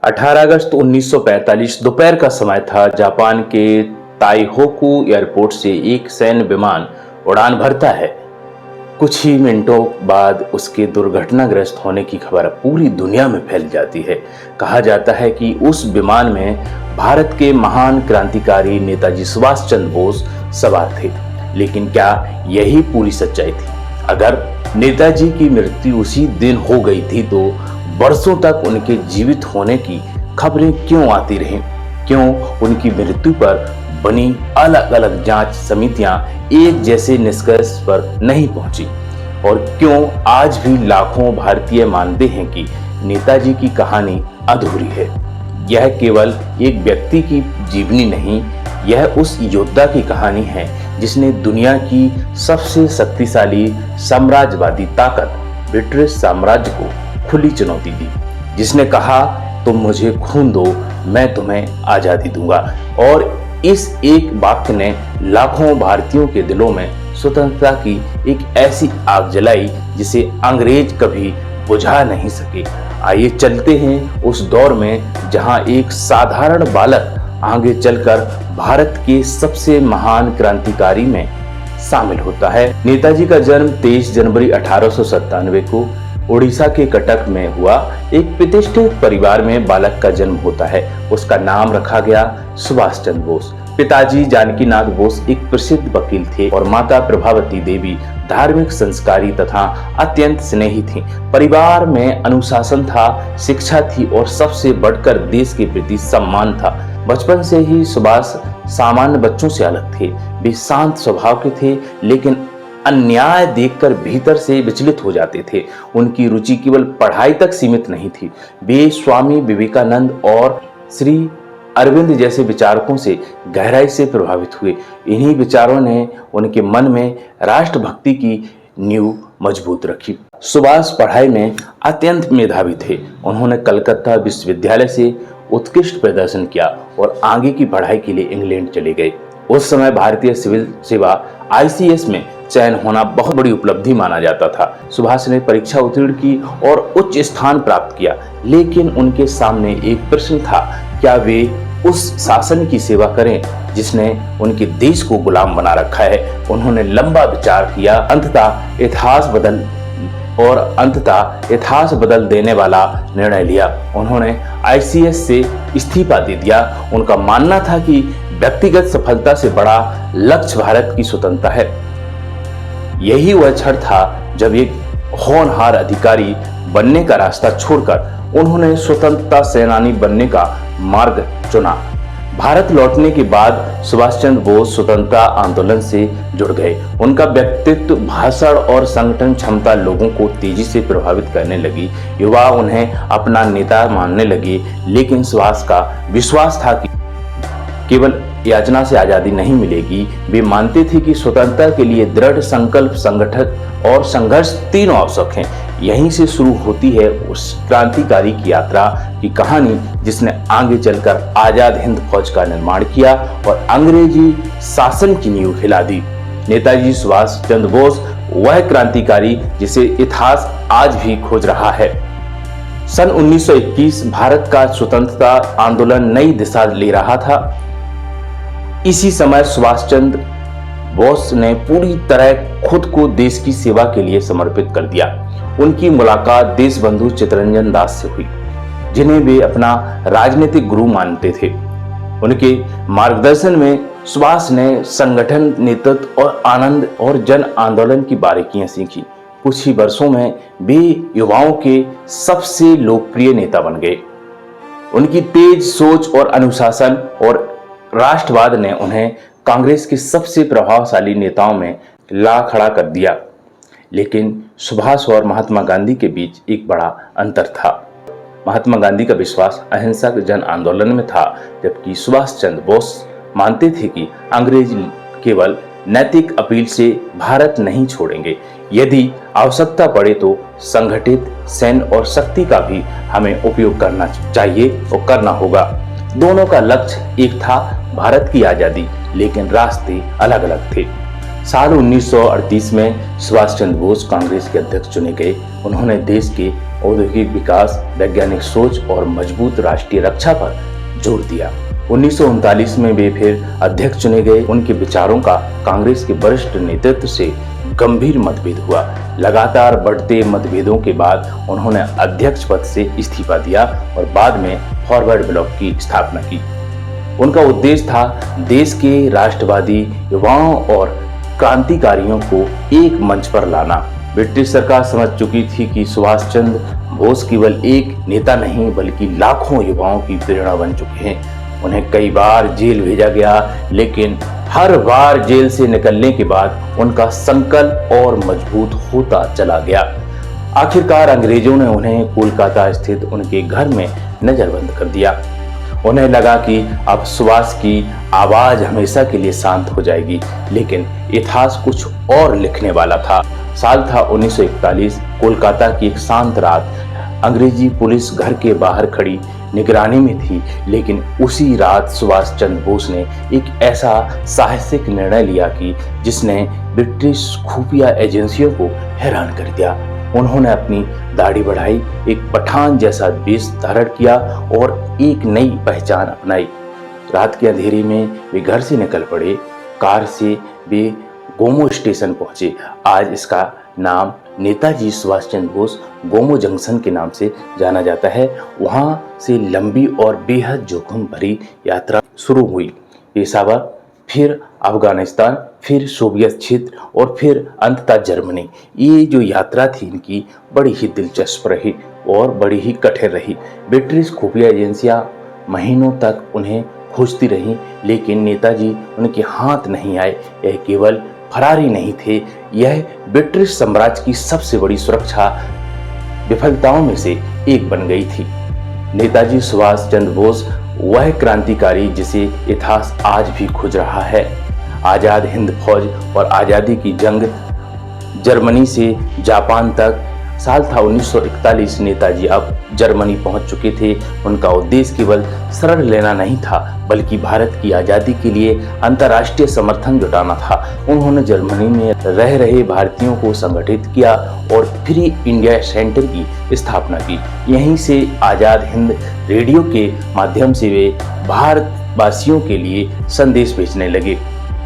18 अगस्त 1945 दोपहर का समय था। जापान के ताइहोकू एयरपोर्ट से एक सैन्य विमान उड़ान भरता है। कुछ ही मिनटों बाद उसके दुर्घटनाग्रस्त होने की खबर पूरी दुनिया में फैल जाती है। कहा जाता है कि उस विमान में भारत के महान क्रांतिकारी नेताजी सुभाष चंद्र बोस सवार थे। लेकिन क्या यही पूरी सच्चाई थी? अगर नेताजी की मृत्यु उसी दिन हो गई थी तो वर्षों तक उनके जीवित होने की खबरें क्यों आती रहीं? क्यों उनकी मृत्यु पर बनी अलग अलग जांच समितियां एक जैसे निष्कर्ष पर नहीं पहुंची? और क्यों आज भी लाखों भारतीय मानते हैं कि नेताजी की कहानी अधूरी है? यह केवल एक व्यक्ति की जीवनी नहीं, यह उस योद्धा की कहानी है जिसने दुनिया की सबसे शक्तिशाली साम्राज्यवादी ताकत ब्रिटिश साम्राज्य को खुली चुनौती दी, जिसने कहा तुम मुझे खून दो, मैं तुम्हें आजादी दूंगा। और इस एक वाक्य ने लाखों भारतीयों के दिलों में स्वतंत्रता की एक ऐसी आग जलाई जिसे अंग्रेज कभी बुझा नहीं सके। आइए चलते हैं उस दौर में जहां एक साधारण बालक आगे चलकर भारत के सबसे महान क्रांतिकारी में शामिल होता है। नेताजी का जन्म 23 जनवरी 1897 को उड़ीसा के कटक में हुआ। एक प्रतिष्ठित परिवार में बालक का जन्म होता है। उसका नाम रखा गया सुभाष चंद्र बोस। पिताजी जानकीनाथ बोस एक प्रसिद्ध वकील थे और माता प्रभावती देवी धार्मिक संस्कारी तथा अत्यंत स्नेही थीं। परिवार में अनुशासन था, शिक्षा थी और सबसे बढ़कर देश के प्रति सम्मान था। बचपन से ही सुभाष सामान्य बच्चों से अलग थे। वे शांत स्वभाव के थे, लेकिन अन्याय देखकर भीतर से विचलित हो जाते थे। उनकी रुचि केवल पढ़ाई तक सीमित नहीं थी। वे स्वामी विवेकानंद और श्री अरविंद जैसे विचारकों से गहराई से प्रभावित हुए। इन्हीं विचारों ने उनके मन में राष्ट्रभक्ति की नींव मजबूत रखी। सुभाष पढ़ाई में अत्यंत मेधावी थे। उन्होंने कलकत्ता विश्वविद्यालय से उत्कृष्ट प्रदर्शन किया और आगे की पढ़ाई के लिए इंग्लैंड चले गए। उस समय भारतीय सिविल सेवा ICS में चयन होना बहुत बड़ी उपलब्धि माना जाता था। सुभाष ने परीक्षा उत्तीर्ण की और उच्च स्थान प्राप्त किया, लेकिन उनके सामने एक प्रश्न था, क्या वे उस शासन की सेवा करें जिसने उनके देश को गुलाम बना रखा है? उन्होंने लंबा विचार किया। अंततः इतिहास बदल देने वाला निर्णय लिया। उन्होंने ICS से इस्तीफा दे दिया। उनका मानना था कि व्यक्तिगत सफलता से बड़ा लक्ष्य भारत की स्वतंत्रता है। यही वह क्षण था जब एक होनहार अधिकारी बनने का रास्ता छोड़कर उन्होंने स्वतंत्रता सेनानी बनने का मार्ग चुना। भारत लौटने के बाद सुभाष चंद्र बोस स्वतंत्रता आंदोलन से जुड़ गए। उनका व्यक्तित्व, भाषण और संगठन क्षमता लोगों को तेजी से प्रभावित करने लगी। युवा उन्हें अपना नेता मानने लगे, लेकिन सुभाष का विश्वास था कि केवल याचना से आजादी नहीं मिलेगी। वे मानते थे कि स्वतंत्रता के लिए दृढ़ संकल्प, संगठन और संघर्ष तीनों आवश्यक हैं। यहीं से शुरू होती है उस क्रांतिकारी की यात्रा की कहानी जिसने आगे चलकर आजाद हिंद फौज का निर्माण किया और अंग्रेजी शासन की नींव हिला दी। नेताजी सुभाष चंद्र बोस वह क्रांतिकारी जिसे इतिहास आज भी खोज रहा है। सन 1921 भारत का स्वतंत्रता आंदोलन नई दिशा ले रहा था। इसी समय सुभाष चंद्र बोस ने पूरी तरह खुद को देश की सेवा के लिए समर्पित कर दिया। उनकी मुलाकात देशबंधु चित्तरंजन दास से हुई, जिन्हें वे अपना राजनीतिक गुरु मानते थे। उनके मार्गदर्शन में सुभाष ने संगठन, नेतृत्व और आनंद और जन आंदोलन की बारीकियां सीखी। कुछ ही वर्षों में वे युवाओं के सबसे लोकप्रिय नेता बन गए। उनकी तेज सोच और अनुशासन और राष्ट्रवाद ने उन्हें कांग्रेस के सबसे प्रभावशाली नेताओं में ला खड़ा कर दिया। लेकिन सुभाष और महात्मा गांधी के बीच एक बड़ा अंतर था। महात्मा गांधी का विश्वास अहिंसक जन आंदोलन में था, जबकि सुभाष चंद्र बोस मानते थे कि अंग्रेज केवल नैतिक अपील से भारत नहीं छोड़ेंगे। यदि आवश्यकता पड़े तो संगठित सैन्य और शक्ति का भी हमें उपयोग करना चाहिए और करना होगा। दोनों का लक्ष्य एक था, भारत की आजादी, लेकिन रास्ते अलग अलग थे। साल 1938 में सुभाष चंद्र बोस कांग्रेस के अध्यक्ष चुने गए। उन्होंने देश के औद्योगिक विकास, वैज्ञानिक सोच और मजबूत राष्ट्रीय रक्षा पर जोर दिया। 1939 में वे फिर अध्यक्ष चुने गए। उनके विचारों का कांग्रेस के वरिष्ठ नेतृत्व से गंभीर मतभेद हुआ। लगातार बढ़ते मतभेदों के बाद उन्होंने अध्यक्ष पद से इस्तीफा दिया और बाद में फॉरवर्ड ब्लॉक की स्थापना की। उनका उद्देश्य था देश के राष्ट्रवादी युवाओं और क्रांतिकारियों को एक मंच पर लाना। ब्रिटिश सरकार समझ चुकी थी कि सुभाष चंद्र बोस केवल एक नेता नहीं बल्कि लाखों युवाओं की प्रेरणा बन चुके हैं। उन्हें कई बार जेल भेजा गया, लेकिन हर बार जेल से निकलने के बाद उनका संकल्प और मजबूत होता चला गया। आखिरकार अंग्रेजों ने उन्हें कोलकाता स्थित उनके घर में नजरबंद कर दिया। उन्हें लगा कि अब सुभाष की आवाज हमेशा के लिए शांत हो जाएगी, लेकिन इतिहास कुछ और लिखने वाला था। साल था 1941। कोलकाता की एक शांत रात। अंग्रेजी पुलिस घर के बाहर खड़ी निगरानी में थी, लेकिन उसी रात सुभाष चंद्र बोस ने एक ऐसा साहसिक निर्णय लिया कि जिसने ब्रिटिश खुफिया एजेंसियों को हैरान कर दिया। उन्होंने अपनी दाढ़ी बढ़ाई, एक पठान जैसा वेश धारण किया और एक नई पहचान अपनाई। रात के अंधेरे में वे घर से निकल पड़े। कार से वे गोमो स्टेशन पहुंचे। आज इसका नाम नेताजी सुभाष चंद्र बोस गोमो जंक्शन के नाम से जाना जाता है। वहां से लंबी और बेहद जोखिम भरी यात्रा शुरू हुई। पेशावर, फिर अफगानिस्तान, फिर सोवियत क्षेत्र और फिर अंततः जर्मनी। ये जो यात्रा थी इनकी बड़ी ही दिलचस्प रही और बड़ी ही कठिन रही। ब्रिटिश खुफिया एजेंसियां महीनों तक उन्हें खोजती रहीं, लेकिन नेताजी उनके हाथ नहीं आए। यह केवल फरारी नहीं थे, यह ब्रिटिश साम्राज्य की सबसे बड़ी सुरक्षा विफलताओं में से एक बन गई थी। नेताजी सुभाष चंद्र बोस वह क्रांतिकारी जिसे इतिहास आज भी खोज रहा है। आजाद हिंद फौज और आजादी की जंग, जर्मनी से जापान तक। साल था 1941। नेताजी अब जर्मनी पहुंच चुके थे। उनका उद्देश्य केवल शरण लेना नहीं था, बल्कि भारत की आज़ादी के लिए अंतर्राष्ट्रीय समर्थन जुटाना था। उन्होंने जर्मनी में रह रहे भारतीयों को संगठित किया और फ्री इंडिया सेंटर की स्थापना की। यहीं से आज़ाद हिंद रेडियो के माध्यम से वे भारतवासियों के लिए संदेश भेजने लगे।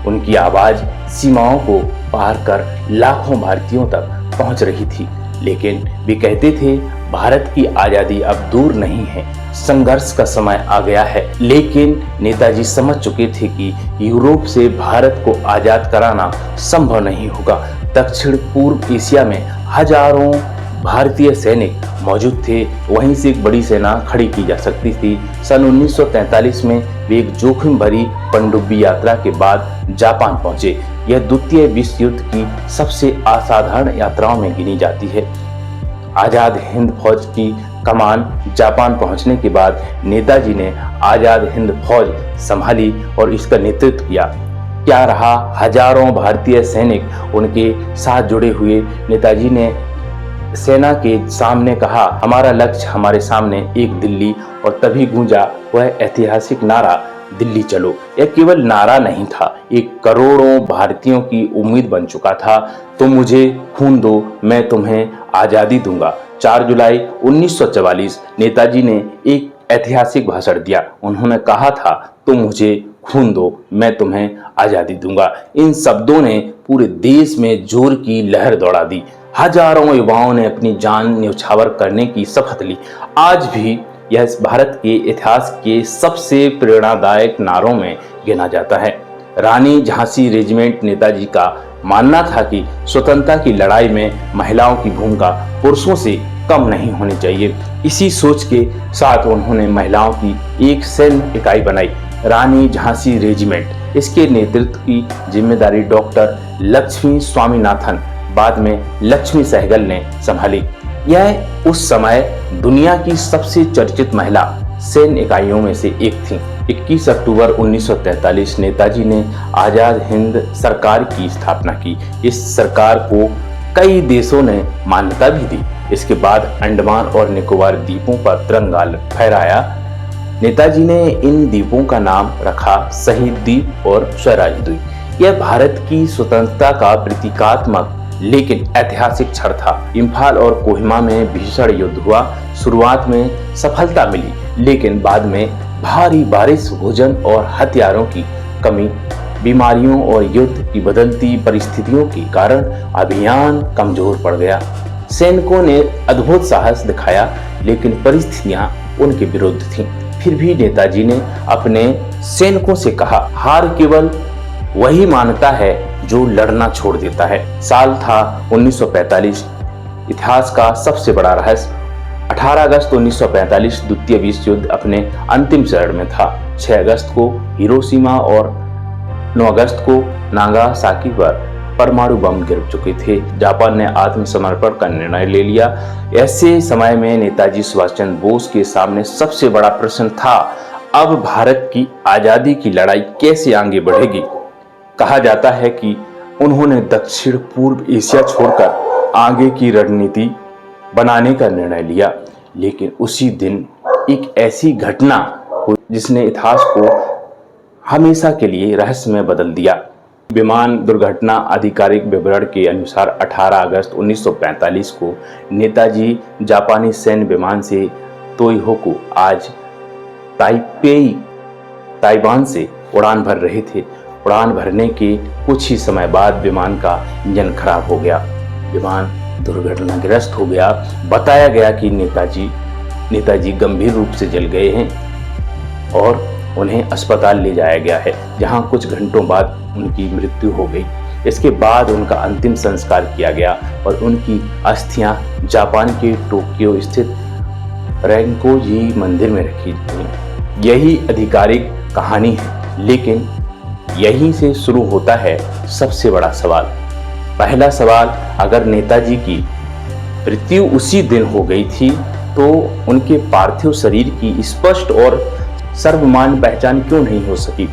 उनकी आवाज़ सीमाओं को पार कर लाखों भारतीयों तक पहुंच रही थी। लेकिन वे कहते थे भारत की आज़ादी अब दूर नहीं है, संघर्ष का समय आ गया है। लेकिन नेताजी समझ चुके थे कि यूरोप से भारत को आज़ाद कराना संभव नहीं होगा। दक्षिण पूर्व एशिया में हजारों भारतीय सैनिक मौजूद थे, वहीं से एक बड़ी सेना खड़ी की जा सकती थी। सन 1943 में वे एक जोखिम भरी पनडुब्बी यात्रा के बाद जापान पहुंचे। यह द्वितीय विश्व युद्ध की सबसे असाधारण यात्राओं में गिनी जाती है। आजाद हिंद फौज की कमान जापान पहुंचने के बाद नेताजी ने आजाद हिंद फौज संभाली और इसका नेतृत्व किया। क्या रहा, हजारों भारतीय सैनिक उनके साथ जुड़े हुए। नेताजी ने सेना के सामने कहा, हमारा लक्ष्य हमारे सामने एक दिल्ली, और तभी गूंजा वह ऐतिहासिक नारा, दिल्ली चलो। यह केवल नारा नहीं था, एक करोड़ों भारतीयों की उम्मीद बन चुका था। तुम मुझे खून दो, मैं तुम्हें आज़ादी दूंगा। 4 जुलाई 1944 नेताजी ने एक ऐतिहासिक भाषण दिया। उन्होंने कहा था, तुम मुझे खून दो, मैं तुम्हें आज़ादी दूंगा। इन शब्दों ने पूरे देश में जोर की लहर दौड़ा दी। हजारों युवाओं ने अपनी जान न्यौछावर करने की शपथ ली। आज भी यह भारत के इतिहास के सबसे प्रेरणादायक नारों में गिना जाता है। रानी झांसी रेजिमेंट नेताजी का मानना था कि स्वतंत्रता की लड़ाई में महिलाओं की भूमिका पुरुषों से कम नहीं होनी चाहिए। इसी सोच के साथ उन्होंने महिलाओं की एक सैन्य इकाई बनाई, रानी झांसी रेजिमेंट। इसके नेतृत्व की जिम्मेदारी डॉक्टर लक्ष्मी स्वामीनाथन, बाद में लक्ष्मी सहगल ने संभाली। यह उस समय दुनिया की सबसे चर्चित महिला सैन्य इकाइयों में से एक थी। 21 अक्टूबर 1943 नेताजी ने आजाद हिंद सरकार की स्थापना की। इस सरकार को कई देशों ने मान्यता भी दी। इसके बाद अंडमान और निकोबार द्वीपों पर तिरंगा फहराया। नेताजी ने इन द्वीपों का नाम रखा शहीद द्वीप और स्वराज द्वीप। यह भारत की स्वतंत्रता का प्रतीकात्मक लेकिन ऐतिहासिक क्षण था। इम्फाल और कोहिमा में भीषण युद्ध हुआ। शुरुआत में सफलता मिली, लेकिन बाद में भारी बारिश, भोजन और हथियारों की कमी, बीमारियों और युद्ध की बदलती परिस्थितियों के कारण अभियान कमजोर पड़ गया। सैनिकों ने अद्भुत साहस दिखाया, लेकिन परिस्थितियां उनके विरुद्ध थीं। फिर भी नेताजी ने अपने सैनिकों से कहा, हार केवल वही मानता है जो लड़ना छोड़ देता है। साल था 1945। इतिहास का सबसे बड़ा रहस्य, 18 अगस्त 1945 द्वितीय विश्व युद्ध अपने अंतिम चरण में था। 6 अगस्त को हिरोशिमा और 9 अगस्त को नागासाकी पर परमाणु बम गिर चुके थे। जापान ने आत्मसमर्पण का निर्णय ले लिया। ऐसे समय में नेताजी सुभाष चंद्र बोस के सामने सबसे बड़ा प्रश्न था, अब भारत की आजादी की लड़ाई कैसे आगे बढ़ेगी। कहा जाता है कि उन्होंने दक्षिण पूर्व एशिया छोड़कर आगे की रणनीति बनाने का निर्णय लिया, लेकिन उसी दिन एक ऐसी घटना हुई जिसने इतिहास को हमेशा के लिए रहस्यमय बदल दिया। विमान दुर्घटना आधिकारिक विवरण के अनुसार 18 अगस्त 1945 को नेताजी जापानी सैन्य विमान से तोहोकू, आज ताइवान से उड़ान भर रहे थे। उड़ान भरने के कुछ ही समय बाद विमान का इंजन खराब हो गया। विमान दुर्घटनाग्रस्त हो गया। बताया गया कि नेताजी गंभीर रूप से जल गए हैं और उन्हें अस्पताल ले जाया गया है, जहां कुछ घंटों बाद उनकी मृत्यु हो गई। इसके बाद उनका अंतिम संस्कार किया गया और उनकी अस्थियां जापान के टोक्यो स्थित रेंकोजी मंदिर में रखी गई। यही आधिकारिक कहानी है, लेकिन यहीं से शुरू होता है सबसे बड़ा सवाल। पहला सवाल, अगर नेताजी की मृत्यु उसी दिन हो गई थी तो उनके पार्थिव शरीर की स्पष्ट और सर्वमान्य पहचान क्यों नहीं हो सकी।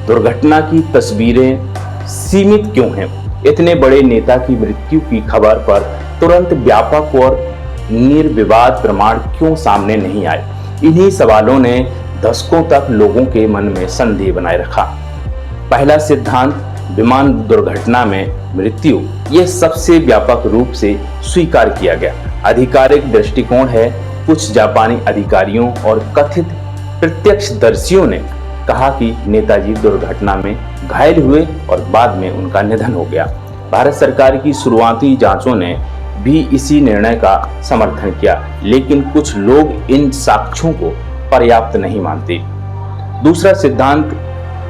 दुर्घटना की तस्वीरें सीमित क्यों हैं। इतने बड़े नेता की मृत्यु की खबर पर तुरंत व्यापक और निर्विवाद प्रमाण क्यों सामने नहीं आए। इन्हीं सवालों ने दशकों तक लोगों के मन में संदेह बनाए रखा। पहला सिद्धांत, विमान दुर्घटना में मृत्यु, यह सबसे व्यापक रूप से स्वीकार किया गया आधिकारिक दृष्टिकोण है। कुछ जापानी अधिकारियों और कथित प्रत्यक्षदर्शियों ने कहा कि नेताजी दुर्घटना में घायल हुए और बाद में उनका निधन हो गया। भारत सरकार की शुरुआती जांचों ने भी इसी निर्णय का समर्थन किया, लेकिन कुछ लोग इन साक्ष्यों को पर्याप्त नहीं मानते। दूसरा सिद्धांत,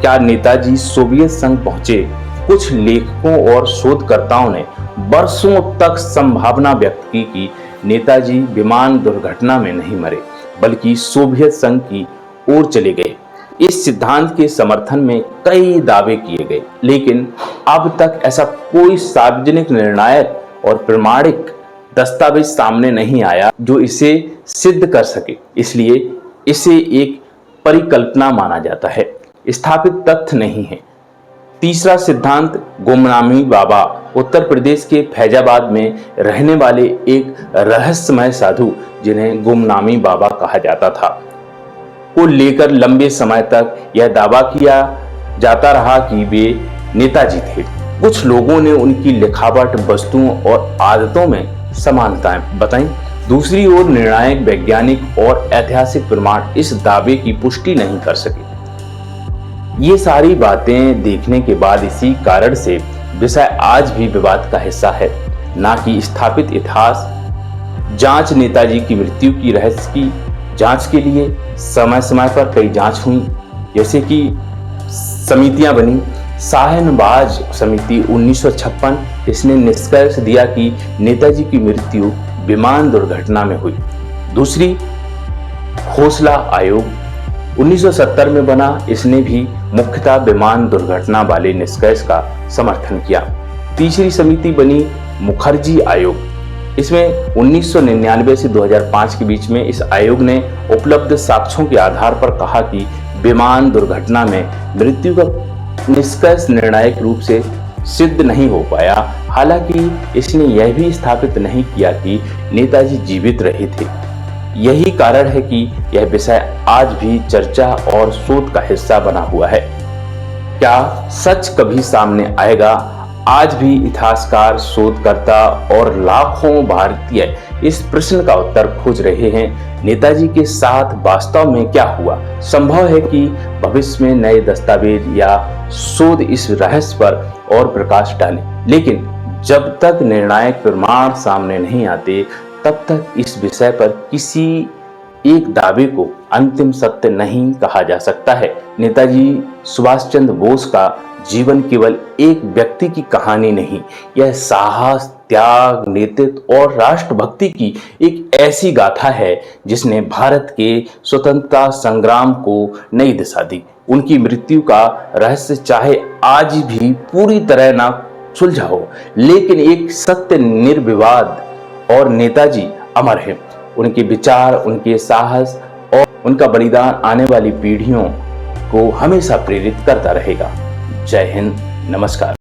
क्या नेताजी सोवियत संघ पहुंचे। कुछ लेखकों और शोधकर्ताओं ने वर्षों तक संभावना व्यक्त की कि नेताजी विमान दुर्घटना में नहीं मरे, बल्कि सोवियत संघ की ओर चले गए। इस सिद्धांत के समर्थन में कई दावे किए गए, लेकिन अब तक ऐसा कोई सार्वजनिक, निर्णायक और प्रमाणिक दस्तावेज सामने नहीं आया जो इसे सिद्ध कर सके। इसलिए इसे एक परिकल्पना माना जाता है, स्थापित तथ्य नहीं है। तीसरा सिद्धांत, गुमनामी बाबा। उत्तर प्रदेश के फैजाबाद में रहने वाले एक रहस्यमय साधु, जिन्हें गुमनामी बाबा कहा जाता था, को लेकर लंबे समय तक यह दावा किया जाता रहा कि वे नेताजी थे। कुछ लोगों ने उनकी लिखावट, वस्तुओं और आदतों में समानताएं बताई। दूसरी ओर निर्णायक, वैज्ञानिक और ऐतिहासिक प्रमाण इस दावे की पुष्टि नहीं कर सके। ये सारी बातें देखने के बाद इसी कारण से विषय आज भी विवाद का हिस्सा है, ना कि स्थापित इतिहास। जांच, नेताजी की मृत्यु की रहस्य की जांच के लिए समय समय पर कई जांच हुई, जैसे कि समितियां बनी। शाहनवाज समिति 1956, इसने निष्कर्ष दिया कि नेताजी की मृत्यु विमान दुर्घटना में हुई। दूसरी, खोसला आयोग 1970 में बना, इसने भी मुख्यतः विमान दुर्घटना वाले निष्कर्ष का समर्थन किया। तीसरी समिति बनी मुखर्जी आयोग, इसमें 1999 से 2005 के बीच में इस आयोग ने उपलब्ध साक्ष्यों के आधार पर कहा कि विमान दुर्घटना में मृत्यु का निष्कर्ष निर्णायक रूप से सिद्ध नहीं हो पाया। हालांकि इसने यह भी स्थापित नहीं किया कि नेताजी जीवित रहे थे। यही कारण है कि यह विषय आज भी चर्चा और शोध का हिस्सा बना हुआ है। क्या सच कभी सामने आएगा, आज भी इतिहासकार, शोधकर्ता और लाखों भारतीय इस प्रश्न का उत्तर खोज रहे हैं, नेताजी के साथ वास्तव में क्या हुआ। संभव है कि भविष्य में नए दस्तावेज या शोध इस रहस्य पर और प्रकाश डालें, लेकिन जब तक निर्णायक प्रमाण सामने नहीं आते, तब तक इस विषय पर किसी एक दावे को अंतिम सत्य नहीं कहा जा सकता है। नेताजी सुभाष चंद्र बोस का जीवन केवल एक व्यक्ति की कहानी नहीं, यह साहस, त्याग, नेतृत्व और राष्ट्रभक्ति की एक ऐसी गाथा है जिसने भारत के स्वतंत्रता संग्राम को नई दिशा दी। उनकी मृत्यु का रहस्य चाहे आज भी पूरी तरह ना सुलझा हो, लेकिन एक सत्य निर्विवाद और नेताजी अमर है। उनके विचार, उनके साहस और उनका बलिदान आने वाली पीढ़ियों को हमेशा प्रेरित करता रहेगा। जय हिंद, नमस्कार।